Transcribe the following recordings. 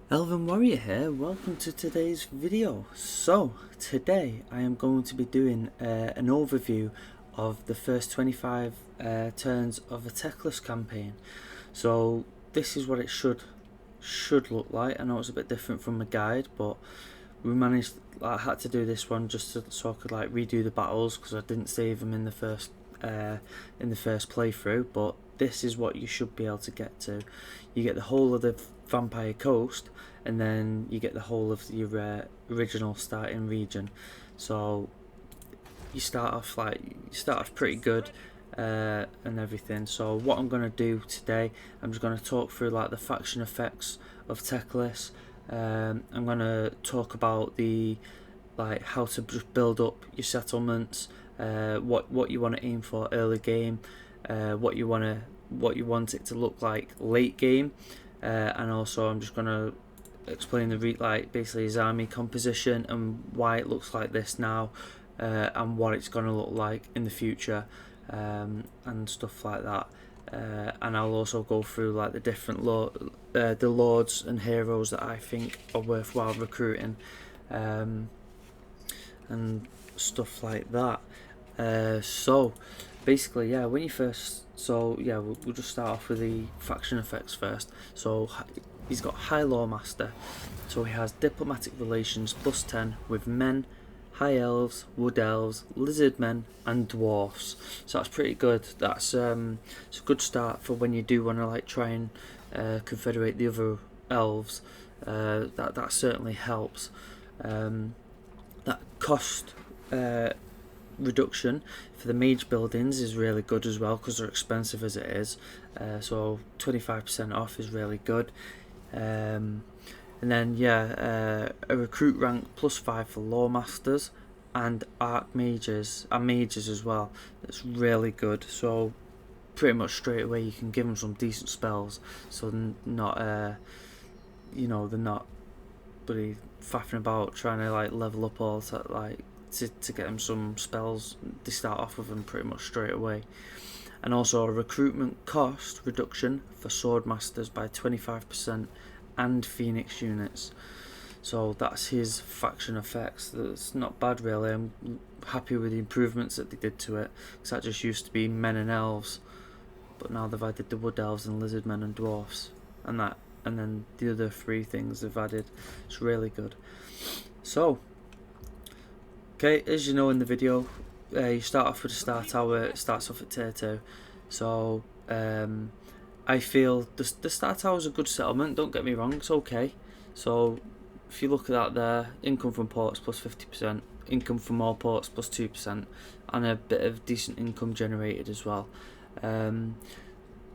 Elven Warrior here, welcome to today's video. So, today I am going to be doing an overview of the first 25 turns of a Teclis campaign. So, this is what it should look like. I know it's a bit different from my guide, but we managed, I had to do this one just so I could like redo the battles because I didn't save them in the first playthrough, but this is what you should be able to get to. You get the whole of the Vampire Coast, and then you get the whole of your original starting region. So you start off pretty good and everything. So what I'm gonna do today, I'm just gonna talk through like the faction effects of Teclis. I'm gonna talk about the how to just build up your settlements, what you want to aim for early game, what you want it to look like late game, and also I'm just gonna explain the basically his army composition and why it looks like this now, and what it's gonna look like in the future, and stuff like that. And I'll also go through like the different the lords and heroes that I think are worthwhile recruiting, and stuff like that. So basically, yeah, when you first, we'll just start off with the faction effects first. So he's got High Lawmaster, so he has diplomatic relations +10 with men, high elves, wood elves, lizard men, and dwarfs. So that's pretty good. It's a good start for when you do want to try and confederate the other elves. That certainly helps. That cost reduction for the mage buildings is really good as well because they're expensive as it is. So 25% off is really good. And then a recruit rank +5 for lawmasters and archmages and mages as well. That's really good. So pretty much straight away you can give them some decent spells. So not they're not really faffing about trying to level up all to get them some spells. They start off with them pretty much straight away. And also a recruitment cost reduction for swordmasters by 25% and phoenix units. So that's his faction effects. That's not bad really. I'm happy with the improvements that they did to it, because that just used to be men and elves, but now they've added the wood elves and lizard men and dwarfs, and then the other three things they've added. It's really good. So okay, as you know in the video, you start off with the star tower. It starts off at tier 2. So I feel the star tower is a good settlement, don't get me wrong, it's okay. So if you look at that there, income from ports +50%, income from all ports +2%, and a bit of decent income generated as well.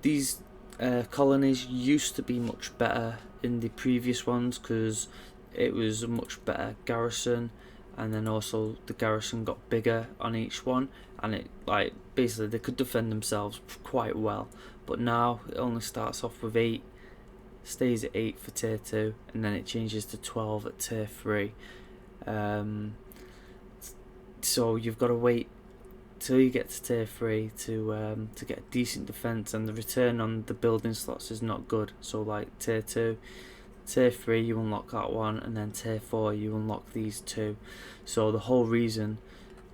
These colonies used to be much better in the previous ones because it was a much better garrison, and then also the garrison got bigger on each one, and it basically they could defend themselves quite well. But now it only starts off with 8, stays at 8 for tier 2, and then it changes to 12 at tier 3. So you've got to wait till you get to tier 3 to get decent defense, and the return on the building slots is not good. So tier 2, tier 3 you unlock that one, and then tier 4 you unlock these two. So the whole reason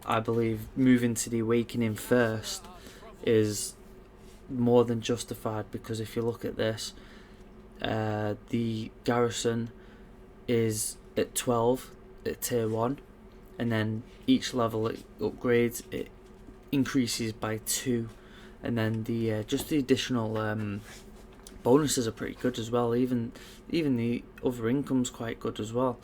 I believe moving to the Awakening first is more than justified, because if you look at this, the garrison is at 12 at tier 1, and then each level it upgrades, it increases by 2, and then the just the additional bonuses are pretty good as well. Even the other income's quite good as well.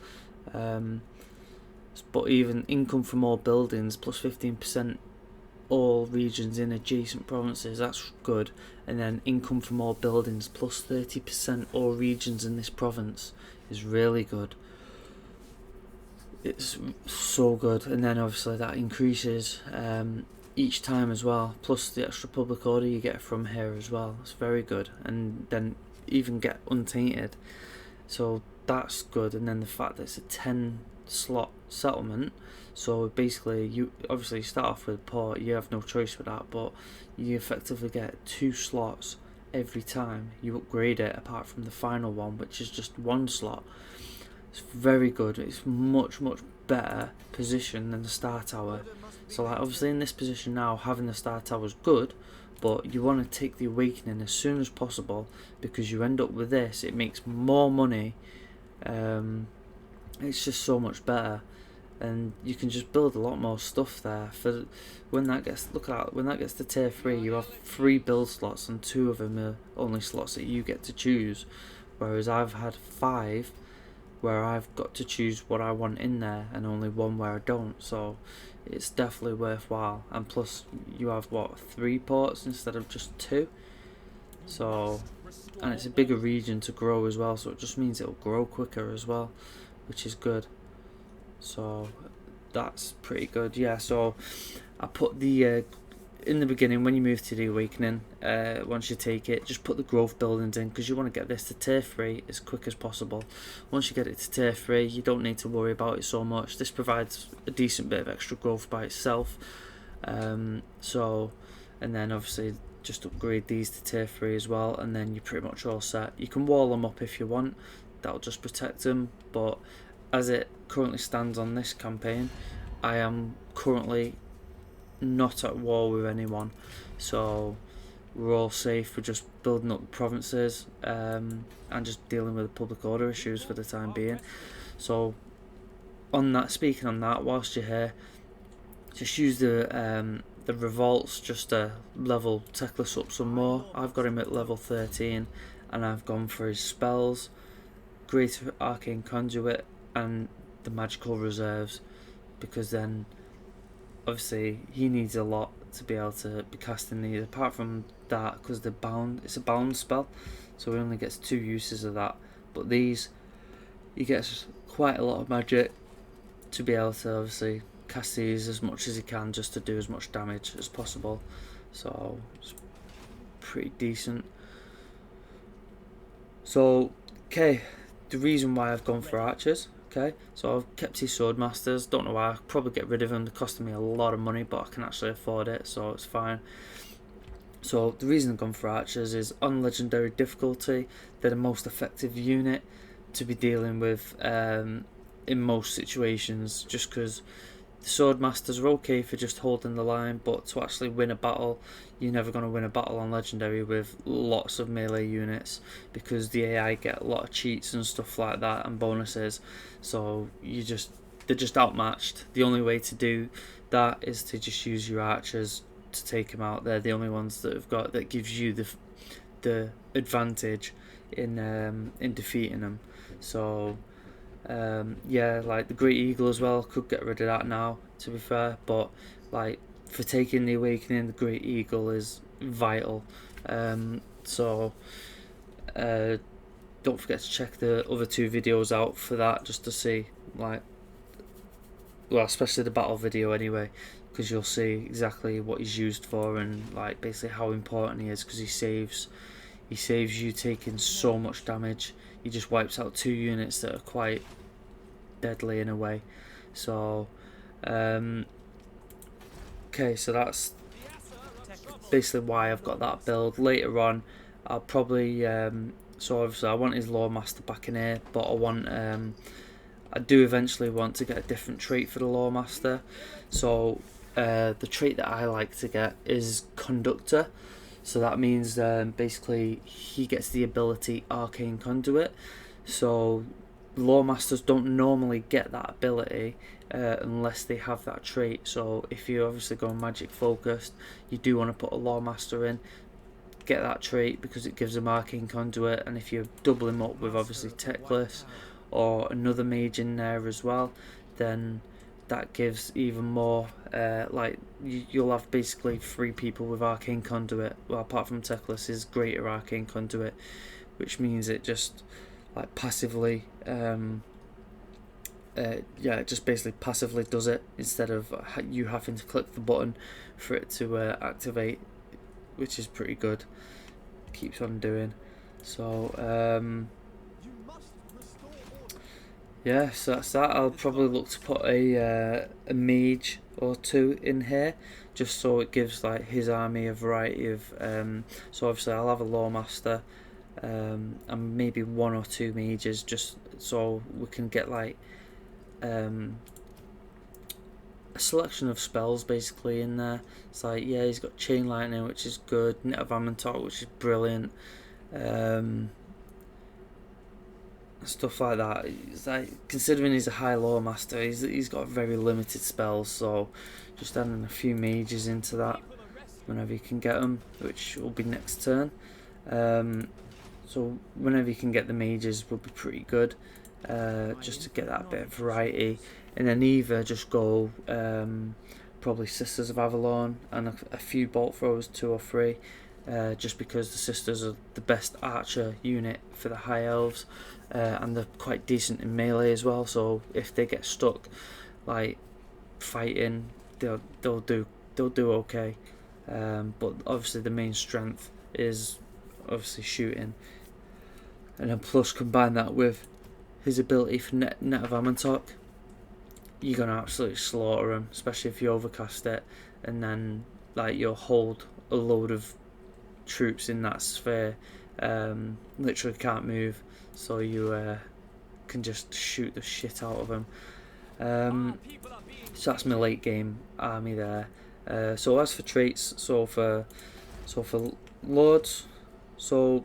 But even income from all buildings +15% all regions in adjacent provinces, that's good. And then income from all buildings +30% all regions in this province is really good. It's so good. And then obviously that increases each time as well, plus the extra public order you get from here as well. It's very good. And then even get untainted, so that's good. And then the fact that it's a 10 slot settlement, so basically you obviously start off with port, you have no choice with that, but you effectively get 2 slots every time you upgrade it, apart from the final one, which is just 1 slot. It's very good. It's much better position than the star tower. So like obviously in this position now, having the star tower is good, but you want to take the awakening as soon as possible, because you end up with this, it makes more money. It's just so much better, and you can just build a lot more stuff there. For when that gets, look at that, when that gets to tier 3, you have 3 build slots, and 2 of them are only slots that you get to choose, whereas I've had 5 where I've got to choose what I want in there, and only 1 where I don't. So it's definitely worthwhile, and plus you have what, 3 ports instead of just 2. So, and it's a bigger region to grow as well, so it just means it'll grow quicker as well, which is good. So that's pretty good. Yeah, so I put the in the beginning, when you move to the awakening, once you take it, just put the growth buildings in, because you want to get this to tier 3 as quick as possible. Once you get it to tier 3, you don't need to worry about it so much. This provides a decent bit of extra growth by itself. So, and then obviously just upgrade these to tier 3 as well, and then you're pretty much all set. You can wall them up if you want, that'll just protect them, but as it currently stands on this campaign, I am currently not at war with anyone, so we're all safe. We're just building up provinces, and just dealing with the public order issues for the time being. So on that, speaking on that, whilst you're here, just use the revolts just to level Teclis up some more. I've got him at level 13, and I've gone for his spells, Greater Arcane Conduit, and the magical reserves, because then obviously he needs a lot to be able to be casting these. Apart from that, because they're bound, it's a bound spell, so he only gets 2 uses of that. But these, he gets quite a lot of magic to be able to obviously cast these as much as he can, just to do as much damage as possible. So it's pretty decent. So okay, the reason why I've gone for archers. Okay, so I've kept his swordmasters. Don't know why. I could probably get rid of them. They're costing me a lot of money, but I can actually afford it, so it's fine. So the reason I've gone for archers is on legendary difficulty, they're the most effective unit to be dealing with in most situations, just because the swordmasters are okay for just holding the line, but to actually win a battle, you're never going to win a battle on legendary with lots of melee units, because the AI get a lot of cheats and stuff like that and bonuses, so they're just outmatched. The only way to do that is to just use your archers to take them out. They're the only ones that gives you the advantage in defeating them. So yeah, like the Great Eagle as well, could get rid of that now, to be fair, but like for taking the awakening, the Great Eagle is vital. So don't forget to check the other 2 videos out for that, just to see, like, well, especially the battle video anyway, because you'll see exactly what he's used for, and like basically how important he is, because he saves you taking so much damage. He just wipes out 2 units that are quite deadly in a way. So okay, so that's basically why I've got that build. Later on I'll probably so obviously I want his Lore Master back in here, but I do eventually want to get a different trait for the Lore Master. So the trait that I like to get is Conductor. So that means basically he gets the ability Arcane Conduit. So Lore Masters don't normally get that ability unless they have that trait. So if you're obviously going magic focused, you do want to put a Lore Master in, get that trait, because it gives them Arcane Conduit. And if you double him up with obviously Teclis or another mage in there as well, then that gives even more, like you'll have basically 3 people with Arcane Conduit, well, apart from Teclis is Greater Arcane Conduit, which means it just like passively yeah, it just basically passively does it, instead of you having to click the button for it to activate, which is pretty good. Keeps on doing. So yeah, so that's that. I'll probably look to put a mage or 2 in here, just so it gives like his army a variety of. So obviously I'll have a Lawmaster, and maybe 1 or 2 mages, just so we can get like a selection of spells basically in there. It's like, yeah, he's got Chain Lightning, which is good, Net of Amantok, which is brilliant, stuff like that. It's like, considering he's a high Lawmaster, he's got very limited spells, so just adding a few mages into that whenever you can get them, which will be next turn. So whenever you can get the mages will be pretty good, just to get that bit of variety. And then either just go probably Sisters of Avalon and a few bolt throwers, 2 or 3, just because the Sisters are the best archer unit for the high elves, and they're quite decent in melee as well, so if they get stuck like fighting, they'll do okay, but obviously the main strength is obviously shooting, and then plus combine that with his ability for net of Amantok, you're gonna absolutely slaughter him, especially if you overcast it, and then like you'll hold a load of troops in that sphere, literally can't move, so you can just shoot the shit out of them. So that's my late game army there. So as for traits, so for lords, so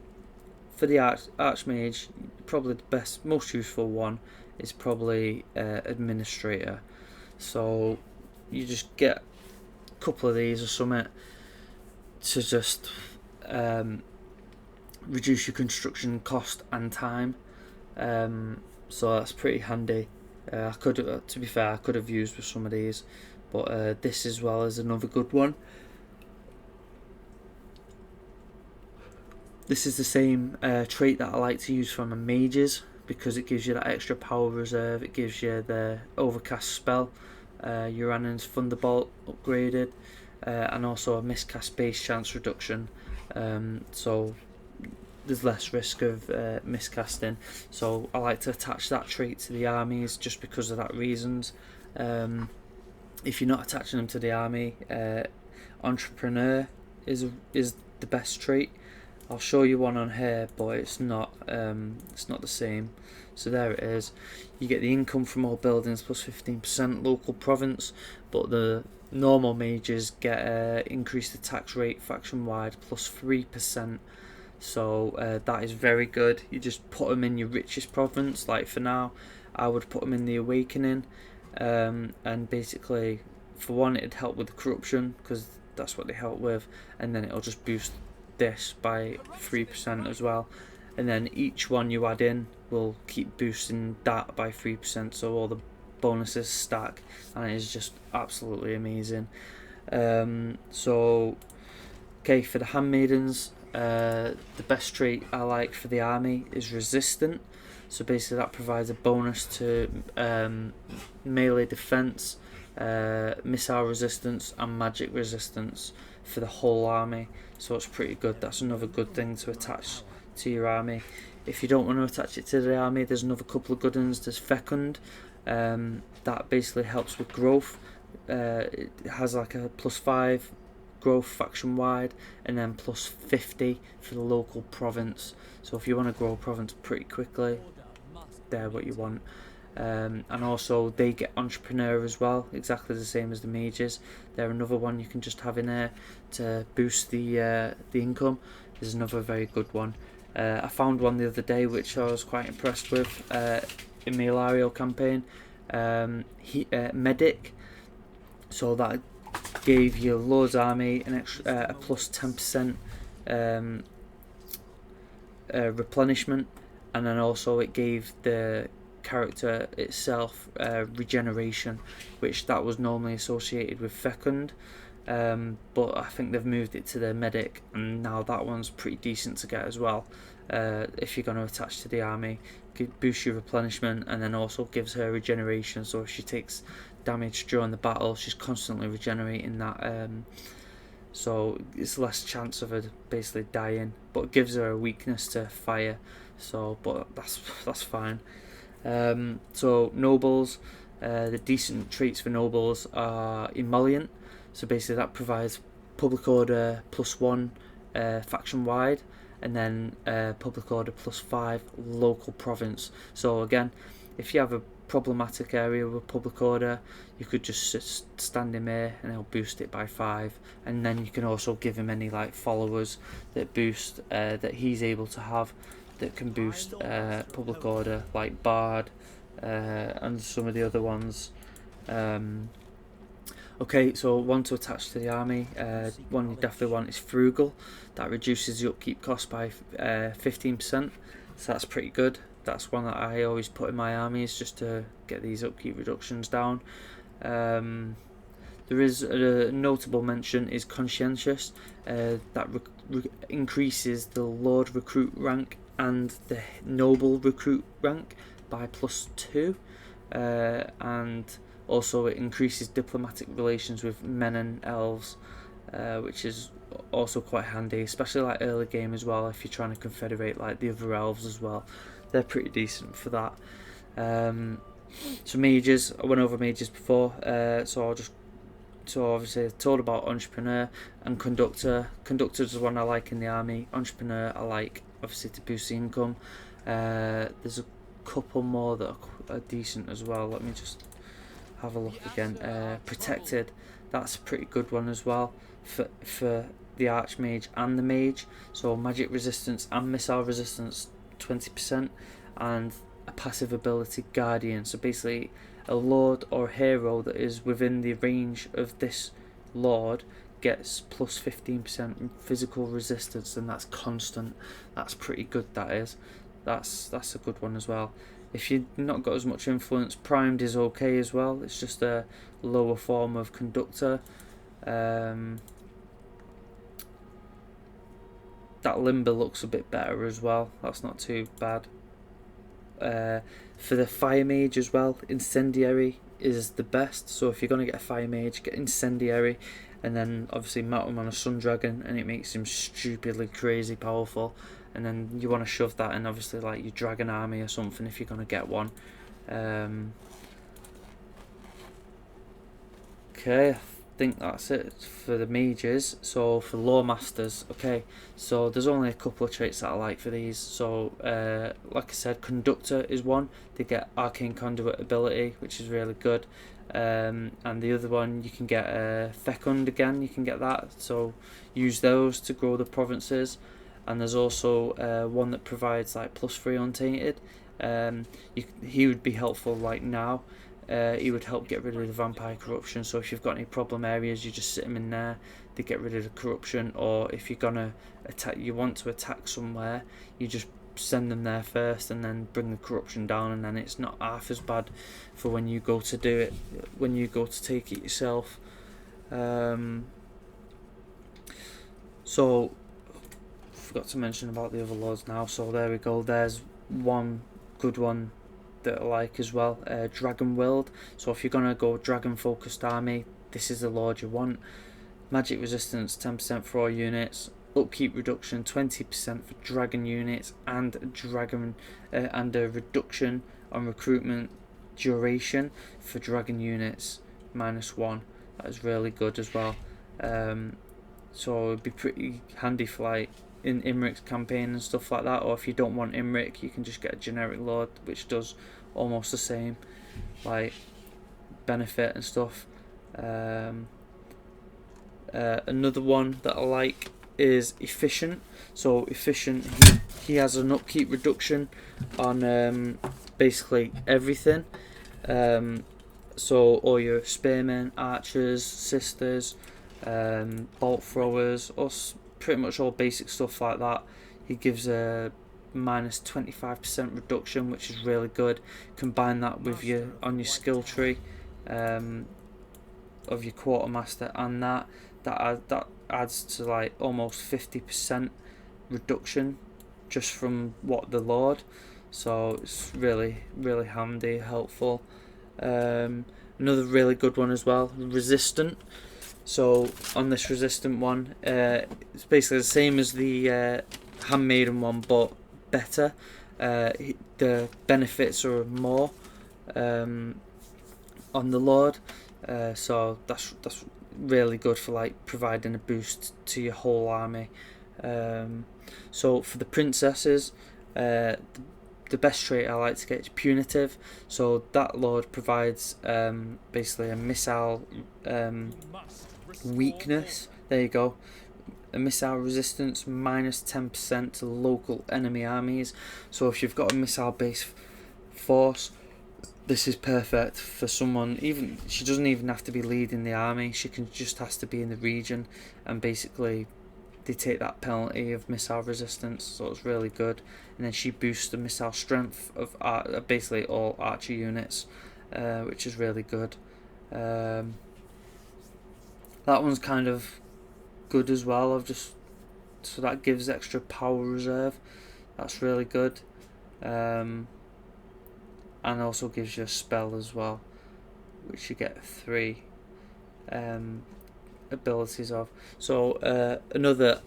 for the Archmage, probably the most useful one is probably Administrator. So you just get a couple of these or something to just reduce your construction cost and time. So that's pretty handy. I could, to be fair, I could have used with some of these, but this as well is another good one. This is the same trait that I like to use for my mages, because it gives you that extra power reserve. It gives you the overcast spell, Uranus Thunderbolt upgraded, and also a miscast base chance reduction, so there's less risk of miscasting. So I like to attach that trait to the armies just because of that reasons. If you're not attaching them to the army, Entrepreneur is the best trait. I'll show you one on here, but it's not the same. So there it is. You get the income from all buildings plus 15% local province, but the normal mages get increased the tax rate faction wide plus 3%. So that is very good. You just put them in your richest province. Like for now, I would put them in the Awakening, and basically, for one, it'd help with the corruption because that's what they help with, and then it'll just boost this by 3% as well, and then each one you add in will keep boosting that by 3%, so all the bonuses stack, and it is just absolutely amazing. So okay, for the Handmaidens, the best trait I like for the army is Resistant. So basically that provides a bonus to melee defense, missile resistance and magic resistance for the whole army, so it's pretty good. That's another good thing to attach to your army. If you don't want to attach it to the army, there's another couple of good ones. There's Fecund, that basically helps with growth. It has like a +5 growth faction wide, and then +50 for the local province. So if you want to grow a province pretty quickly, they're what you want. And also they get Entrepreneur as well, exactly the same as the mages. They're another one you can just have in there to boost the income. There's another very good one. I found one the other day which I was quite impressed with in the Ilario campaign. Medic. So that gave your Lord's army an extra a +10% replenishment, and then also it gave the character itself regeneration, which that was normally associated with Fecund, but I think they've moved it to the medic, and now that one's pretty decent to get as well. If you're going to attach to the army, boosts your replenishment, and then also gives her regeneration, so if she takes damage during the battle, she's constantly regenerating that, so it's less chance of her basically dying, but it gives her a weakness to fire, so but that's fine. So nobles, the decent traits for nobles are Emollient, So basically that provides public order +1 faction wide, and then public order +5 local province. So again, if you have a problematic area with public order, you could just stand him here and he'll boost it by 5, and then you can also give him any like followers that boost that he's able to have that can boost public order, like Bard and some of the other ones. Okay, so one to attach to the army, one you definitely want is Frugal. That reduces the upkeep cost by 15%, so that's pretty good. That's one that I always put in my armies just to get these upkeep reductions down. There is a notable mention is Conscientious, that increases the Lord Recruit rank and the Noble Recruit rank by +2, and also it increases diplomatic relations with men and elves, which is also quite handy, especially like early game as well. If you're trying to confederate like the other elves as well, they're pretty decent for that. So mages, I went over mages before, so obviously I told about Entrepreneur and Conductor. Conductor is the one I like in the army. Entrepreneur I like obviously to boost the income. There's a couple more that are decent as well. Let me just have a look again. Protected, that's a pretty good one as well for the Archmage and the Mage. So magic resistance and missile resistance 20%, and a passive ability Guardian. So basically a lord or hero that is within the range of this lord gets plus 15% physical resistance, and that's constant. That's pretty good, that is. That's a good one as well. If you've not got as much influence, Primed is okay as well. It's just a lower form of Conductor. That Limber looks a bit better as well. That's not too bad. For the Fire Mage as well, Incendiary is the best. So if you're going to get a Fire Mage, get Incendiary, and then obviously mount him on a Sun Dragon, and it makes him stupidly crazy powerful. And then you want to shove that in obviously like your Dragon Army or something if you're going to get one. Okay, I think that's it for the mages. So for Lore Masters, okay, so there's only a couple of traits that I like for these. So like I said, Conductor is one. They get Arcane Conduit ability, which is really good. And the other one you can get Fecund again, you can get that, so use those to grow the provinces. And there's also one that provides like +3 Untainted. He would be helpful right now. He would help get rid of the vampire corruption, so if you've got any problem areas, you just sit him in there to get rid of the corruption. Or if you're gonna attack, you want to attack somewhere, you just send them there first and then bring the corruption down, and then it's not half as bad for when you go to do it, when you go to take it yourself. So forgot to mention about the other lords now, so there we go. There's one good one that I like as well, Dragon Willed. So if you're gonna go dragon focused army, this is the lord you want. Magic resistance 10% for all units, upkeep reduction 20% for dragon units, and a reduction on recruitment duration for dragon units -1. That is really good as well. So it'd be pretty handy for like in Imric's campaign and stuff like that. Or if you don't want Imric, you can just get a generic lord which does almost the same like benefit and stuff. Another one that I like is Efficient. So Efficient, he has an upkeep reduction on basically everything. So all your spearmen, archers, sisters, bolt throwers, or pretty much all basic stuff like that. He gives a -25% reduction, which is really good. Combine that with your skill tree of your quartermaster, and that adds to like almost 50% reduction just from what the lord. So it's really handy, helpful. Another really good one as well, Resistant. So on this Resistant one, it's basically the same as the Handmaiden one, but better. The benefits are more on the Lord, so that's really good for like providing a boost to your whole army. So for the princesses, the best trait I like to get is punitive. So that lord provides basically a missile weakness. There you go. A missile resistance minus 10% to local enemy armies. So if you've got a missile based force, this is perfect for someone. Even she doesn't even have to be leading the army. She can just has to be in the region, and basically they take that penalty of missile resistance. So it's really good. And then she boosts the missile strength of basically all archer units, which is really good. That one's kind of good as well. So that gives extra power reserve. That's really good. And also gives you a spell as well, which you get 3 abilities of. So another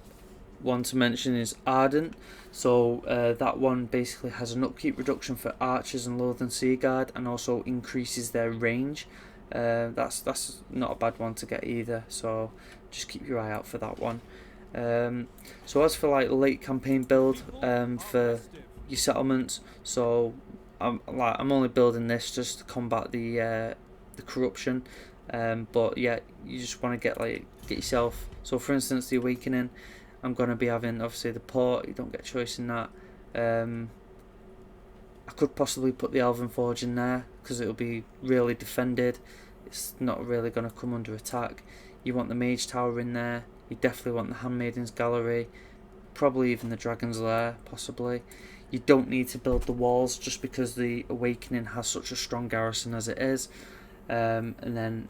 one to mention is Ardent. So that one basically has an upkeep reduction for archers and Lothern Sea Guard, and also increases their range. That's not a bad one to get either, so just keep your eye out for that one. So as for like late campaign build for your settlements, so I'm only building this just to combat the corruption, but yeah, you just want to get yourself. So for instance, the Awakening, I'm going to be having obviously the port. You don't get a choice in that. I could possibly put the Elven Forge in there because it'll be really defended. It's not really going to come under attack. You want the Mage Tower in there. You definitely want the Handmaidens Gallery. Probably even the Dragon's Lair, possibly. You don't need to build the walls just because the Awakening has such a strong garrison as it is. And then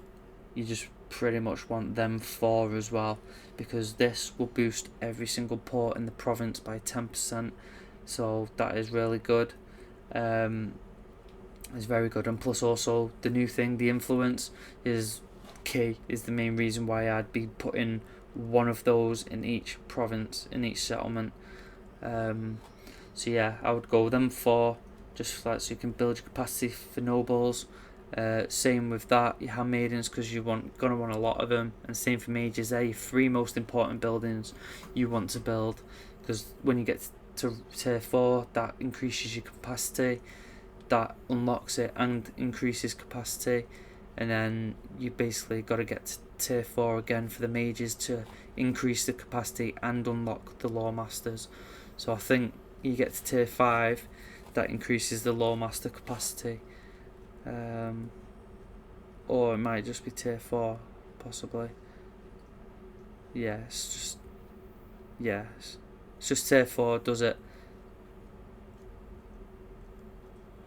you just pretty much want them 4 as well, because this will boost every single port in the province by 10%. So that is really good. It's very good, and plus also the new thing, the influence is key, is the main reason why I'd be putting one of those in each province, in each settlement. So yeah, I would go them 4, just like so you can build your capacity for nobles. Same with that, your handmaidens, because you're gonna want a lot of them, and same for mages. They're your 3 most important buildings you want to build, because when you get to tier 4, that increases your capacity, that unlocks it and increases capacity, and then you basically got to get to tier 4 again for the mages to increase the capacity and unlock the Lawmasters. So I think you get to tier 5, that increases the Lawmaster capacity, or it might just be tier 4 possibly. It's just tier 4 does it.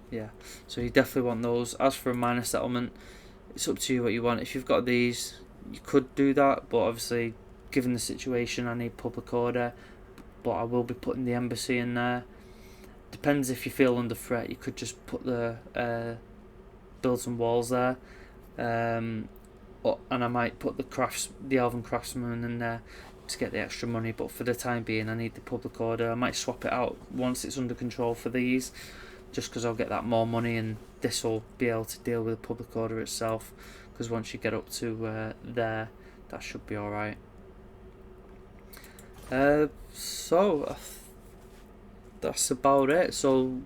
Yeah, so you definitely want those. As for a minor settlement, it's up to you what you want. If you've got these, you could do that, but obviously given the situation I need public order, but I will be putting the embassy in there. Depends if you feel under threat, you could just put the build some walls there, and I might put the Elven Craftsman in there to get the extra money, but for the time being I need the public order. I might swap it out once it's under control for these, just because I'll get that more money, and this will be able to deal with the public order itself, because once you get up to there, that should be alright. So that's about it. So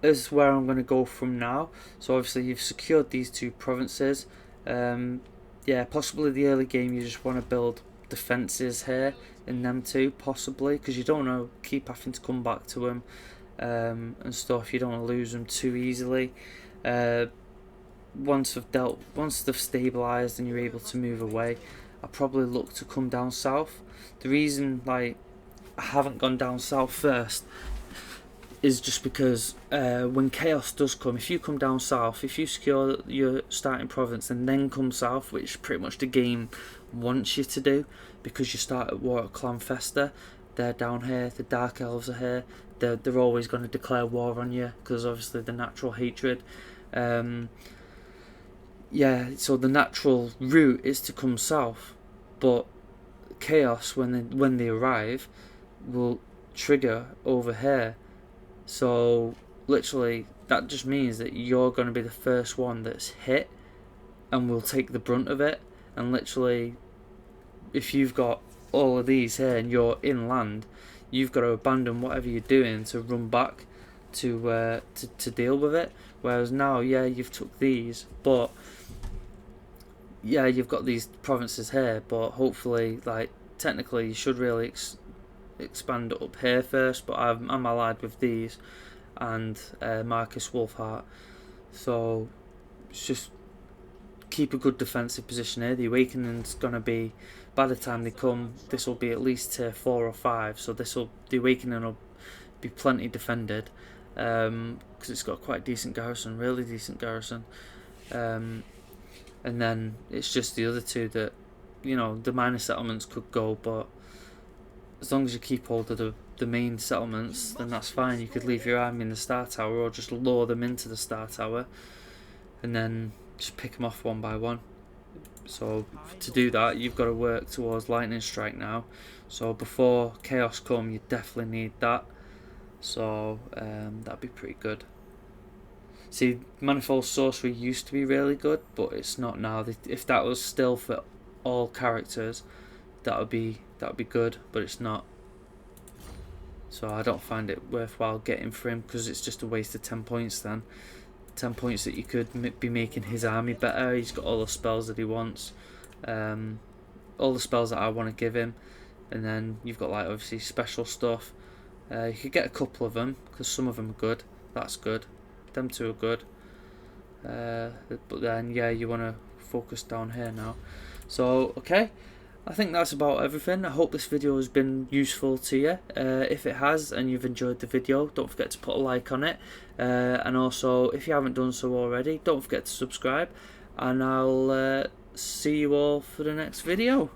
this is where I'm going to go from now. So obviously you've secured these 2 provinces. Possibly the early game you just want to build defences here in them 2, possibly, because you don't want to keep having to come back to them and stuff. You don't want to lose them too easily. Once they've stabilised and you're able to move away, I'll probably look to come down south. The reason I haven't gone down south first is just because when chaos does come, if you come down south, if you secure your starting province and then come south, which pretty much the game wants you to do, because you start at war at Clanfesta, they're down here, the Dark Elves are here, they're always going to declare war on you, because obviously the natural hatred. So the natural route is to come south, but chaos when they arrive will trigger over here. So literally that just means that you're going to be the first one that's hit and will take the brunt of it, and literally, if you've got all of these here and you're inland, you've got to abandon whatever you're doing to run back to deal with it. Whereas now, yeah, you've took these, but yeah, you've got these provinces here, but hopefully, like, technically you should really expand up here first, but I'm allied with these and Marcus Wolfheart, so it's just keep a good defensive position here. The Awakening's gonna be, by the time they come, this will be at least tier 4 or 5, so the Awakening will be plenty defended, because it's got quite a decent garrison, really decent garrison, and then it's just the other two that, you know, the minor settlements could go, but as long as you keep hold of the main settlements, then that's fine. You could leave your army in the Star Tower, or just lure them into the Star Tower, and then just pick them off one by one. So to do that, you've got to work towards Lightning Strike now. So before Chaos come, you definitely need that. So that'd be pretty good. See, Manifold Sorcery used to be really good, but it's not now. If that was still for all characters, that would be good, but it's not. So I don't find it worthwhile getting for him, because it's just a waste of 10 points then. 10 points that you could be making his army better. He's got all the spells that he wants, all the spells that I want to give him, and then you've got, like, obviously special stuff. You could get a couple of them, because some of them are good. That's good. Them two are good. But then, yeah, you want to focus down here now. So, okay, I think that's about everything. I hope this video has been useful to you. If it has and you've enjoyed the video, don't forget to put a like on it. And also, if you haven't done so already, don't forget to subscribe. And I'll see you all for the next video.